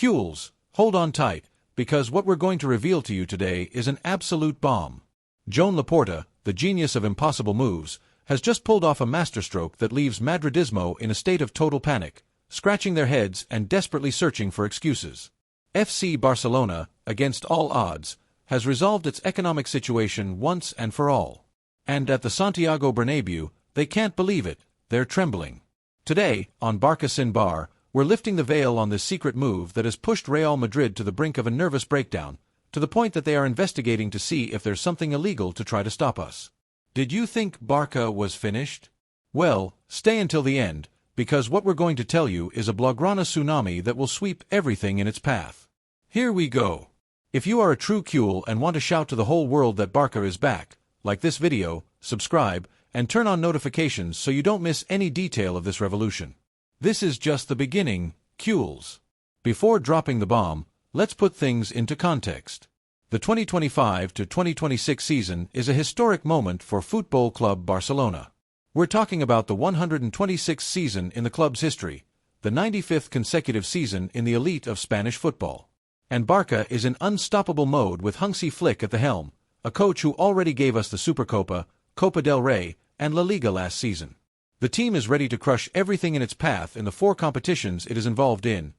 Cules, hold on tight, because what we're going to reveal to you today is an absolute bomb. Joan Laporta, the genius of impossible moves, has just pulled off a masterstroke that leaves Madridismo in a state of total panic, scratching their heads and desperately searching for excuses. FC Barcelona, against all odds, has resolved its economic situation once and for all. And at the Santiago Bernabéu, they can't believe it, they're trembling. Today, on Barça Sin Bar, we're lifting the veil on this secret move that has pushed Real Madrid to the brink of a nervous breakdown, to the point that they are investigating to see if there's something illegal to try to stop us. Did you think Barça was finished? Well, stay until the end, because what we're going to tell you is a Blaugrana tsunami that will sweep everything in its path. Here we go. If you are a true Cule and want to shout to the whole world that Barça is back, like this video, subscribe, and turn on notifications so you don't miss any detail of this revolution. This is just the beginning, Cules. Before dropping the bomb, let's put things into context. The 2025 to 2026 season is a historic moment for Football Club Barcelona. We're talking about the 126th season in the club's history, the 95th consecutive season in the elite of Spanish football. And Barça is in unstoppable mode with Hansi Flick at the helm, a coach who already gave us the Supercopa, Copa del Rey, and La Liga last season. The team is ready to crush everything in its path in the 4 competitions it is involved in: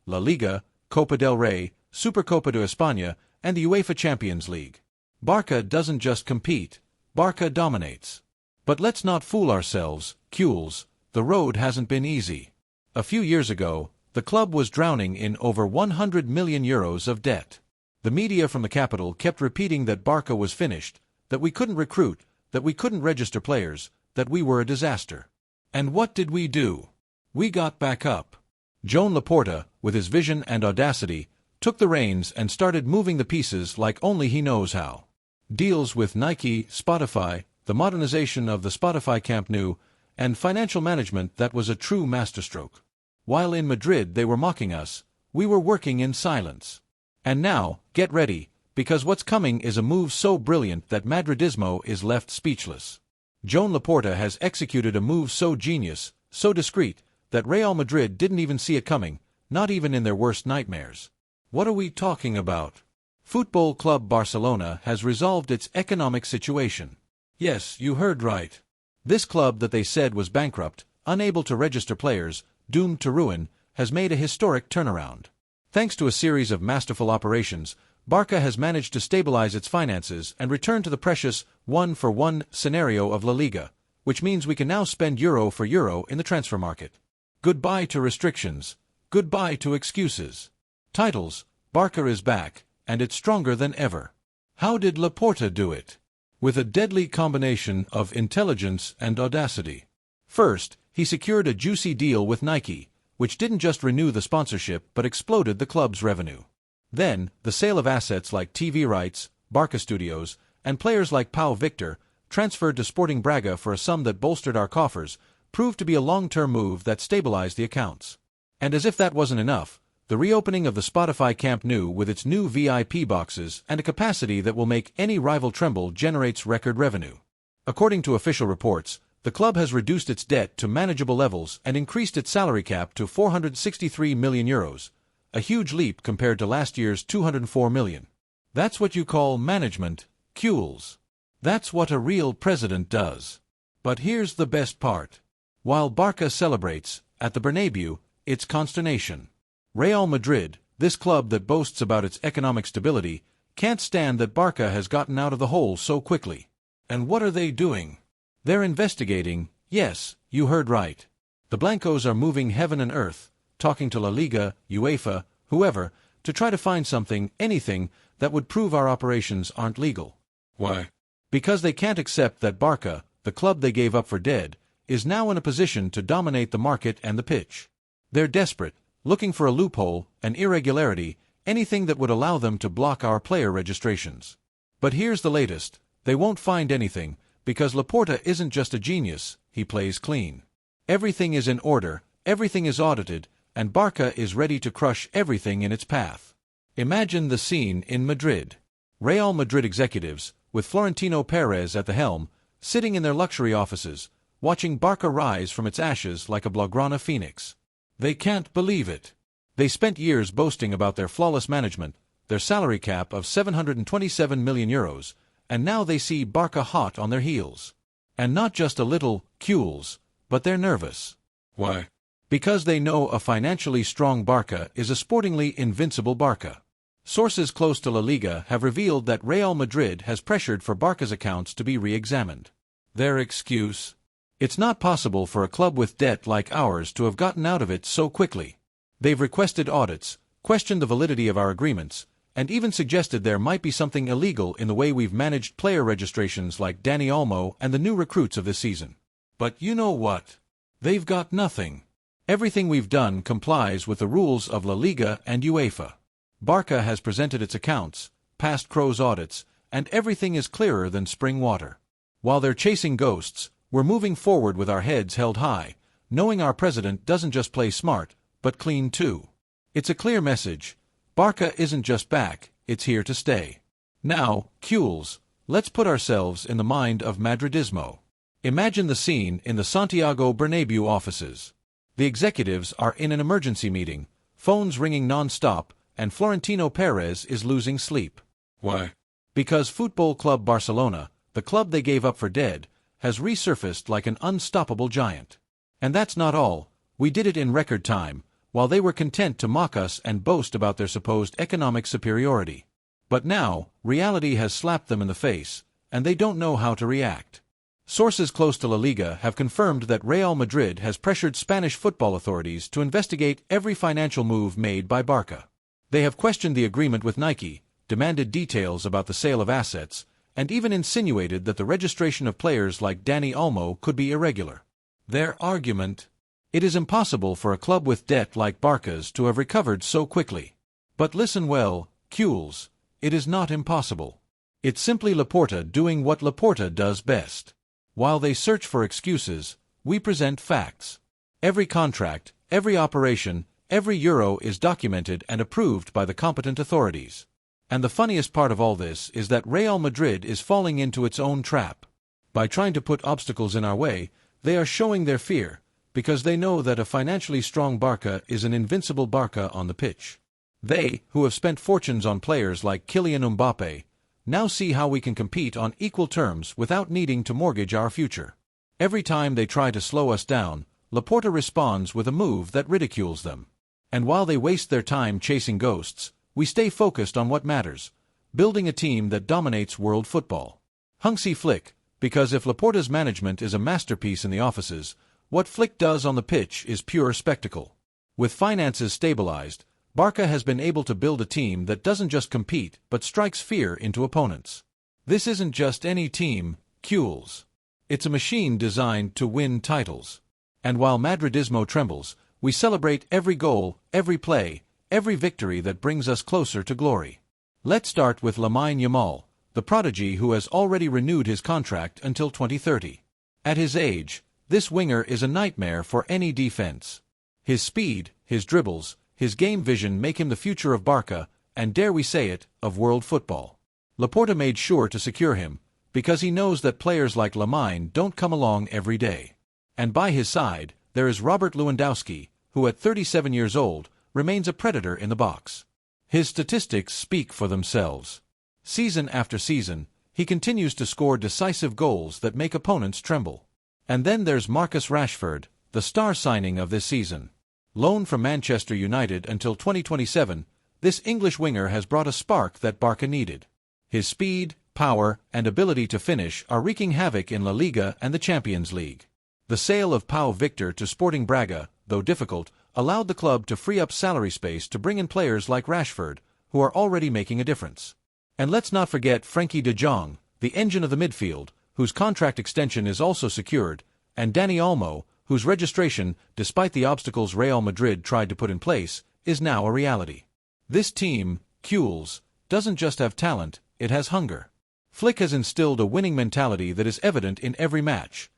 La Liga, Copa del Rey, Supercopa de España, and the UEFA Champions League. Barça doesn't just compete, Barça dominates. But let's not fool ourselves, Cules, the road hasn't been easy. A few years ago, the club was drowning in over 100 million euros of debt. The media from the capital kept repeating that Barça was finished, that we couldn't recruit, that we couldn't register players, that we were a disaster. And what did we do? We got back up. Joan Laporta, with his vision and audacity, took the reins and started moving the pieces like only he knows how. Deals with Nike, Spotify, the modernization of the Spotify Camp Nou, and financial management that was a true masterstroke. While in Madrid they were mocking us, we were working in silence. And now, get ready, because what's coming is a move so brilliant that Madridismo is left speechless. Joan Laporta has executed a move so genius, so discreet, that Real Madrid didn't even see it coming, not even in their worst nightmares. What are we talking about? Football Club Barcelona has resolved its economic situation. Yes, you heard right. This club that they said was bankrupt, unable to register players, doomed to ruin, has made a historic turnaround. Thanks to a series of masterful operations, Barça has managed to stabilize its finances and return to the precious one-for-one scenario of La Liga, which means we can now spend euro for euro in the transfer market. Goodbye to restrictions. Goodbye to excuses. Titles: Barça is back, and it's stronger than ever. How did Laporta do it? With a deadly combination of intelligence and audacity. First, he secured a juicy deal with Nike, which didn't just renew the sponsorship but exploded the club's revenue. Then, the sale of assets like TV rights, Barça Studios, and players like Pau Victor, transferred to Sporting Braga for a sum that bolstered our coffers, proved to be a long-term move that stabilized the accounts. And as if that wasn't enough, the reopening of the Spotify Camp Nou with its new VIP boxes and a capacity that will make any rival tremble generates record revenue. According to official reports, the club has reduced its debt to manageable levels and increased its salary cap to 463 million euros, a huge leap compared to last year's 204 million. That's what you call management, Cules. That's what a real president does. But here's the best part. While Barça celebrates, at the Bernabéu, it's consternation. Real Madrid, this club that boasts about its economic stability, can't stand that Barça has gotten out of the hole so quickly. And what are they doing? They're investigating. Yes, you heard right. The Blancos are moving heaven and earth, talking to La Liga, UEFA, whoever, to try to find something, anything, that would prove our operations aren't legal. Why? Because they can't accept that Barça, the club they gave up for dead, is now in a position to dominate the market and the pitch. They're desperate, looking for a loophole, an irregularity, anything that would allow them to block our player registrations. But here's the latest: they won't find anything, because Laporta isn't just a genius, he plays clean. Everything is in order, everything is audited, and Barça is ready to crush everything in its path. Imagine the scene in Madrid. Real Madrid executives, with Florentino Perez at the helm, sitting in their luxury offices, watching Barça rise from its ashes like a Blaugrana phoenix. They can't believe it. They spent years boasting about their flawless management, their salary cap of €727 million, and now they see Barça hot on their heels. And not just a little, cules, but they're nervous. Why? Because they know a financially strong Barça is a sportingly invincible Barça. Sources close to La Liga have revealed that Real Madrid has pressured for Barça's accounts to be re-examined. Their excuse? It's not possible for a club with debt like ours to have gotten out of it so quickly. They've requested audits, questioned the validity of our agreements, and even suggested there might be something illegal in the way we've managed player registrations like Dani Olmo and the new recruits of this season. But you know what? They've got nothing. Everything we've done complies with the rules of La Liga and UEFA. Barça has presented its accounts, passed Crow's audits, and everything is clearer than spring water. While they're chasing ghosts, we're moving forward with our heads held high, knowing our president doesn't just play smart, but clean too. It's a clear message. Barça isn't just back, it's here to stay. Now, cules, let's put ourselves in the mind of Madridismo. Imagine the scene in the Santiago Bernabéu offices. The executives are in an emergency meeting, phones ringing non-stop, and Florentino Perez is losing sleep. Why? Because Football Club Barcelona, the club they gave up for dead, has resurfaced like an unstoppable giant. And that's not all. We did it in record time, while they were content to mock us and boast about their supposed economic superiority. But now, reality has slapped them in the face, and they don't know how to react. Sources close to La Liga have confirmed that Real Madrid has pressured Spanish football authorities to investigate every financial move made by Barça. They have questioned the agreement with Nike, demanded details about the sale of assets, and even insinuated that the registration of players like Dani Olmo could be irregular. Their argument: it is impossible for a club with debt like Barça's to have recovered so quickly. But listen well, cules, it is not impossible. It's simply Laporta doing what Laporta does best. While they search for excuses, we present facts. Every contract, every operation, every euro is documented and approved by the competent authorities. And the funniest part of all this is that Real Madrid is falling into its own trap. By trying to put obstacles in our way, they are showing their fear, because they know that a financially strong Barça is an invincible Barça on the pitch. They, who have spent fortunes on players like Kylian Mbappé, now see how we can compete on equal terms without needing to mortgage our future. Every time they try to slow us down, Laporta responds with a move that ridicules them. And while they waste their time chasing ghosts, we stay focused on what matters, building a team that dominates world football. Hansi Flick, because if Laporta's management is a masterpiece in the offices, what Flick does on the pitch is pure spectacle. With finances stabilized, Barça has been able to build a team that doesn't just compete but strikes fear into opponents. This isn't just any team, cules. It's a machine designed to win titles. And while Madridismo trembles, we celebrate every goal, every play, every victory that brings us closer to glory. Let's start with LAMINE YAMAL, the prodigy who has already renewed his contract until 2030. At his age, this winger is a nightmare for any defense. His speed, his dribbles, his game vision make him the future of Barça, and dare we say it, of world football. Laporta made sure to secure him, because he knows that players like LAMINE don't come along every day. And by his side, there is Robert Lewandowski, who at 37 years old, remains a predator in the box. His statistics speak for themselves. Season after season, he continues to score decisive goals that make opponents tremble. And then there's Marcus Rashford, the star signing of this season. Loaned from Manchester United until 2027, this English winger has brought a spark that Barça needed. His speed, power, and ability to finish are wreaking havoc in La Liga and the Champions League. The sale of Pau Victor to Sporting Braga, though difficult, allowed the club to free up salary space to bring in players like Rashford, who are already making a difference. And let's not forget Frenkie de Jong, the engine of the midfield, whose contract extension is also secured, and Dani Olmo, whose registration, despite the obstacles Real Madrid tried to put in place, is now a reality. This team, cules, doesn't just have talent, it has hunger. Flick has instilled a winning mentality that is evident in every match.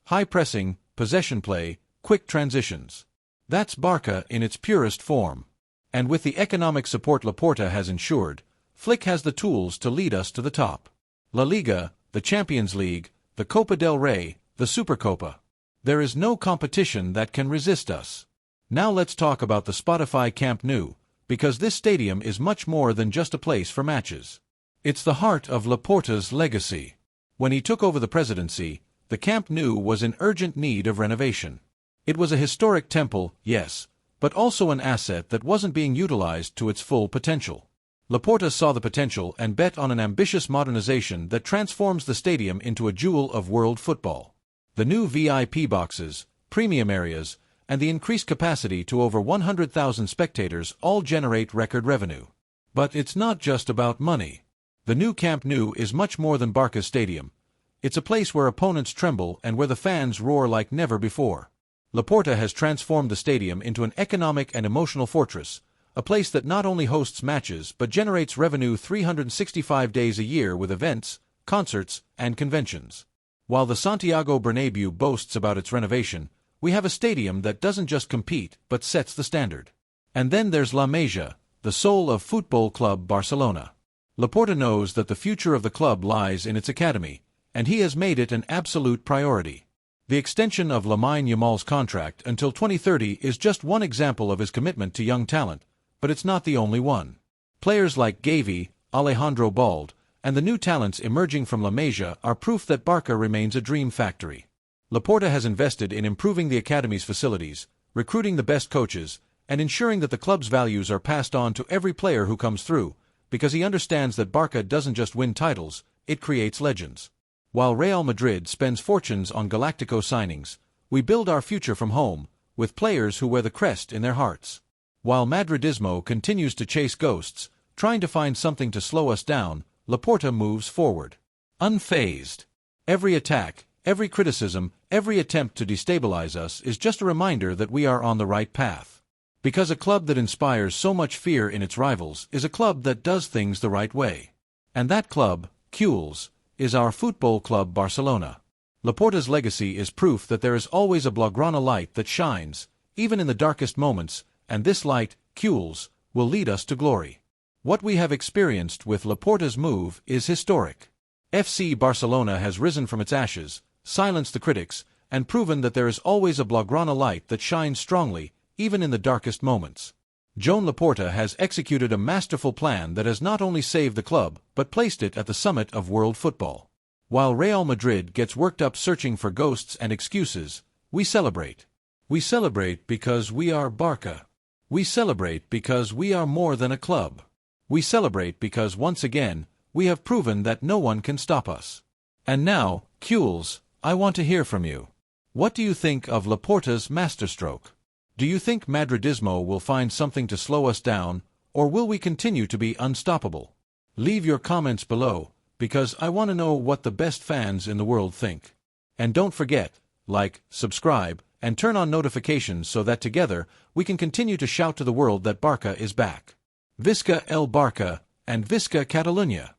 High pressing, possession play, quick transitions. That's Barça in its purest form. And with the economic support Laporta has ensured, Flick has the tools to lead us to the top. La Liga, the Champions League, the Copa del Rey, the Supercopa. There is no competition that can resist us. Now let's talk about the Spotify Camp Nou, because this stadium is much more than just a place for matches. It's the heart of Laporta's legacy. When he took over the presidency, the Camp Nou was in urgent need of renovation. It was a historic temple, yes, but also an asset that wasn't being utilized to its full potential. Laporta saw the potential and bet on an ambitious modernization that transforms the stadium into a jewel of world football. The new VIP boxes, premium areas, and the increased capacity to over 100,000 spectators all generate record revenue. But it's not just about money. The new Camp Nou is much more than Barca's stadium. It's a place where opponents tremble and where the fans roar like never before. Laporta has transformed the stadium into an economic and emotional fortress, a place that not only hosts matches but generates revenue 365 days a year with events, concerts, and conventions. While the Santiago Bernabéu boasts about its renovation, we have a stadium that doesn't just compete but sets the standard. And then there's La Masia, the soul of Football Club Barcelona. Laporta knows that the future of the club lies in its academy, and he has made it an absolute priority. The extension of Yamal's contract until 2030 is just one example of his commitment to young talent, but it's not the only one. Players like GAVI, Alejandro Balde, and the new talents emerging from La Masia are proof that Barca remains a dream factory. Laporta has invested in improving the academy's facilities, recruiting the best coaches, and ensuring that the club's values are passed on to every player who comes through, because he understands that Barca doesn't just win titles, it creates legends. While Real Madrid spends fortunes on Galactico signings, we build our future from home, with players who wear the crest in their hearts. While Madridismo continues to chase ghosts, trying to find something to slow us down, Laporta moves forward. Unfazed. Every attack, every criticism, every attempt to destabilize us is just a reminder that we are on the right path. Because a club that inspires so much fear in its rivals is a club that does things the right way. And that club, Queues, is our Football Club Barcelona. Laporta's legacy is proof that there is always a Blaugrana light that shines, even in the darkest moments, and this light, Queues, will lead us to glory. What we have experienced with Laporta's move is historic. FC Barcelona has risen from its ashes, silenced the critics, and proven that there is always a Blaugrana light that shines strongly, even in the darkest moments. Joan Laporta has executed a masterful plan that has not only saved the club, but placed it at the summit of world football. While Real Madrid gets worked up searching for ghosts and excuses, we celebrate. We celebrate because we are Barca. We celebrate because we are more than a club. We celebrate because once again, we have proven that no one can stop us. And now, Queues, I want to hear from you. What do you think of Laporta's masterstroke? Do you think Madridismo will find something to slow us down, or will we continue to be unstoppable? Leave your comments below, because I want to know what the best fans in the world think. And don't forget, like, subscribe, and turn on notifications so that together we can continue to shout to the world that Barca is back. Visca el Barca, and Visca Catalunya!